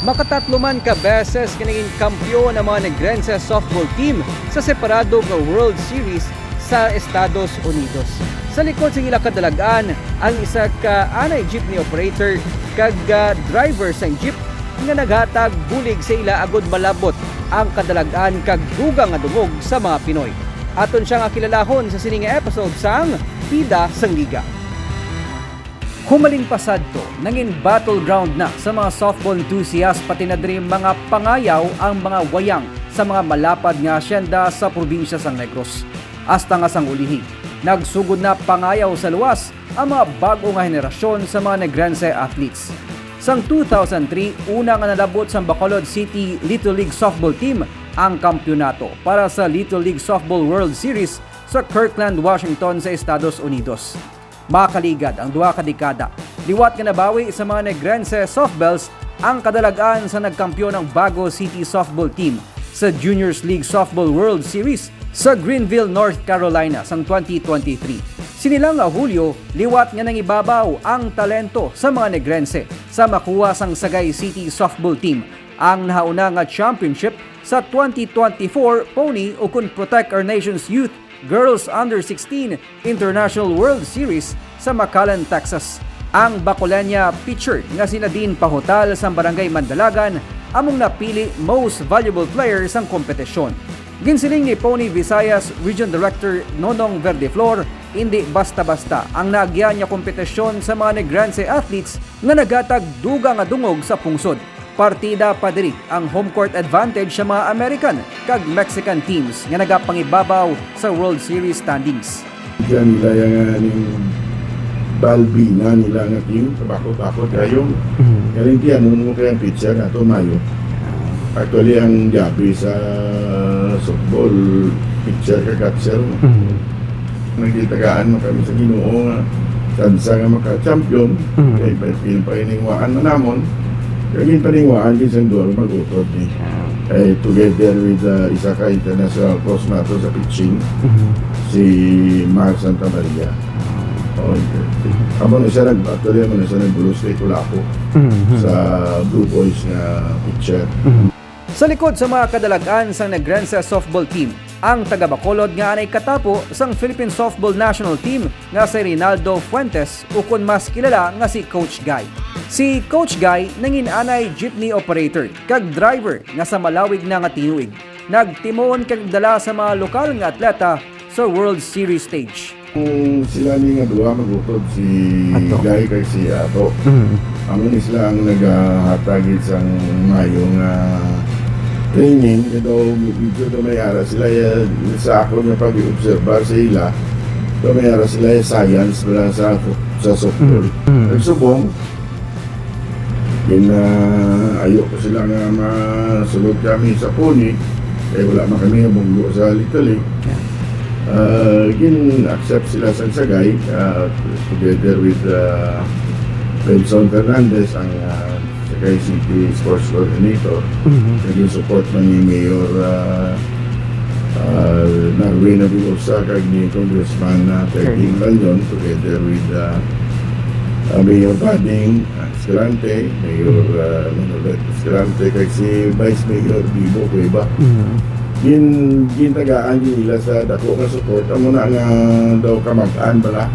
Makatatlo man ka beses kaningin kampeon ang mga Negrense softball team sa separado nga World Series sa Estados Unidos. Sa likod sa ila kadalagaan ang isa ka anay jeepney operator kag driver sa jeep nga naghatag bulig sa ila agod malabot ang kadalagaan kag dugang nga dungog sa mga Pinoy. Aton siya nga kilalahon sa sining episode sang Pida sang Liga. Humaling pasad to, nangin battleground na sa mga softball enthusiast pati na diri mga pangayaw ang mga wayang sa mga malapad nga asyenda sa probinsya sang Negros. Hasta nga sang ulihi, nagsugod na pangayaw sa luwas ang mga bago nga henerasyon sa mga Negrense athletes. Sang 2003, una nga nalab-ot sa Bacolod City Little League Softball Team ang kampyonato para sa Little League Softball World Series sa Kirkland, Washington sa Estados Unidos. Makaligad ang duha ka dekada. Liwat nga nabawi sa mga Negrense softbelles ang kadalagaan sa nagkampeon ng Bago City Softball Team sa Juniors League Softball World Series sa Greenville, North Carolina sang 2023. Sinilang nga Hulyo, liwat nga nangibabaw ang talento sa mga Negrense sa makuha sang Sagay City Softball Team ang nahauna nga championship sa 2024 Pony ukon Protect Our Nation's Youth Girls Under 16 International World Series sa McAllen, Texas. Ang Bacolodnon pitcher nga si Nadine Pahotal sa Barangay Mandalagan among napili most valuable player sang kompetisyon. Ginsiling ni Pony Visayas Region Director Nonong Verdeflor, hindi basta-basta ang nagyan niya kompetisyon sa mga Negrense athletes nga nagatag dugang nga dungog sa pungsod. Partida pa diri ang home court advantage sa mga American kag Mexican teams nga nagapangibabaw sa World Series standings. Diyan nila yung balbi na nila nga team, kabako-bako kayo. Karintiyan mo kayang pitcher na ito Mayo. Actually, ang jabi sa softball pitcher ka catcher. Nagkitagaan mo kami sa Ginoo nga sansa nga maka-champion. Kaya pinipahiniwaan na namon. Kaging paningwaan din sa duwag mag-utod ni. Together with isa ka international cross nato sa pitching, si Mark Santa Maria. Amo na siya actually amo na siya nagbulos kay Tulaco sa Blue Boys na pitcher. Sa likod sa mga kadalagaan sa Negrense softball team, ang taga Bacolod nga anay katapo sang Philippine Softball National Team nga si Rinaldo Fuentes ukon mas kilala nga si Coach Guy. Si Coach Guy nangin anay jeepney operator kag driver nga sa malawig na nga tinuig. Nagtimoon kag dala sa mga lokal nga atleta sa World Series stage. Kung sila ni nga duha magutod si Guy kay si Ato. Amo ni sila ang naghatagid sang Mayo nga training, medyo dumayara sila sa ako nga pag-i-observa sa ila, dumayara sila science wala sa softball. Nagsubong, ayoko sila nga masulog kami sa Pony, kaya wala man kami bunggo sa Little League. Accept sila sa Sagay, together with Benson Fernandez, ang Sagay City Sports Coordinator. Naging support man ni Mayor Narwina Bilosa kag ni Congressman Terking Lanyon, together with Mayor Bading Escalante, Mayor Manolet Escalante kag si Vice Mayor Bibo Cueva. Gintagaan nila sa dako nga support amo na nga daw kamag-an bala.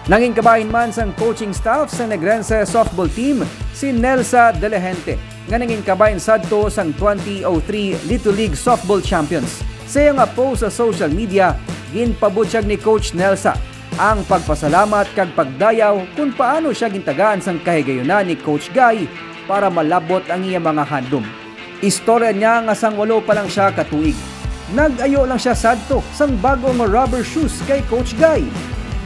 Nanging kabahin man sang coaching staff sa Negrense softball team si Nelsa De La Gente nga nanging kabahin sadto sang 2003 Little League Softball Champions. Sa nga post sa social media, ginpabutyag ni Coach Nelsa ang pagpasalamat kag pagdayaw kung paano siya gintagaan sang kahigayunan ni Coach Guy para malabot ang iyang mga handom. Istorya niya nga sang 8 pa lang siya katuig. Nag-ayo lang siya sadto sang bagong rubber shoes kay Coach Guy.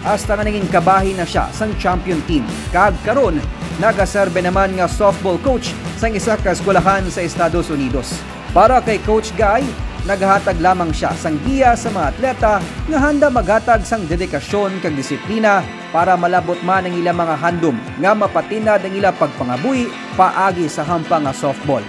Hasta nga naging kabahin na siya sang champion team. Kag karon, nagaserbe naman nga softball coach sang isa ka eskwelahan sa Estados Unidos. Para kay Coach Guy, naghatag lamang siya sang giya sa mga atleta nga handa maghatag sang dedikasyon kag disiplina para malabot man ang ilang mga handom nga mapatinad ang ilang pagpangabuhi paagi sa hampang nga softball.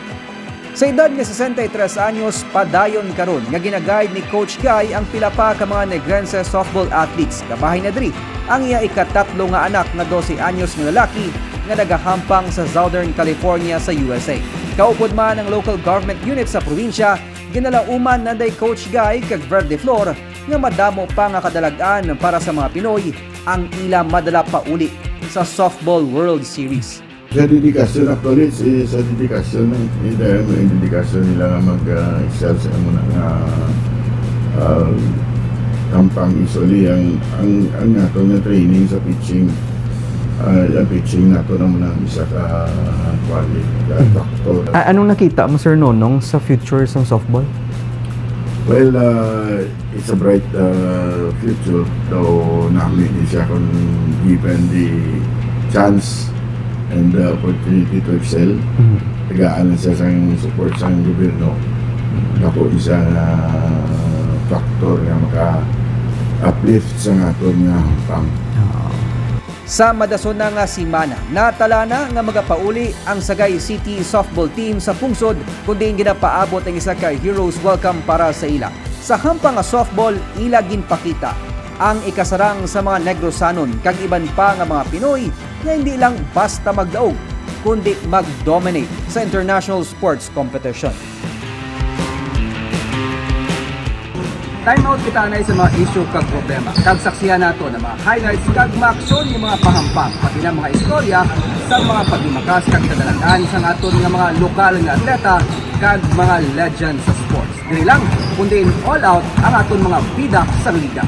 Sa edad nga 63 anyos, padayon karon nga ginaguide ni Coach Guy ang pila pa ka mga Negrense softball athletes. Kabahin na diri ang iya ikatatlo nga anak nga 12 anyos nga lalaki nga nagahampang sa Southern California sa USA. Kaupod man ang local government unit sa probinsya, ginalauman na day Coach Guy kag Verde Flor nga madamo pa nga kadalagan para sa mga Pinoy ang ila madala pa uli sa Softball World Series. Sa dedikasyon actually, sa dedikasyon nila nga mag-excel sa muna nga kampang isoli ang nato nga training sa pitching. Ang pitching nato naman ang isa ka doctor. Anong nakita mo, Sir Nonong, sa future ng softball? Well, it's a bright future. Though namin siya kung given the chance and the opportunity to excel. Tagaan na siya sa support sa gobyerno. Ako isang factor nga maka-uplift sa aton nga hampang. Sa madason na nga simana, natala na nga magapauli ang Sagay City softball team sa pungsod kundi ginapaabot ang isa ka Heroes Welcome para sa ila. Sa hampang nga softball, ila ginpakita ang ikasarang sa mga Negrosanon kag iban pa nga mga Pinoy na hindi lang basta magdaog kundi mag-dominate sa international sports competition. Time out kita na sa mga issue kag problema. Kag saksihan nato ng mga highlights kag maaksyon ng mga pahampang pati ng mga istorya sa mga pagdimakas kag kadalagan sa aton nga mga lokal nga atleta kag mga legends sa sports. Dili lang kundi all out ang aton mga bida sa liga.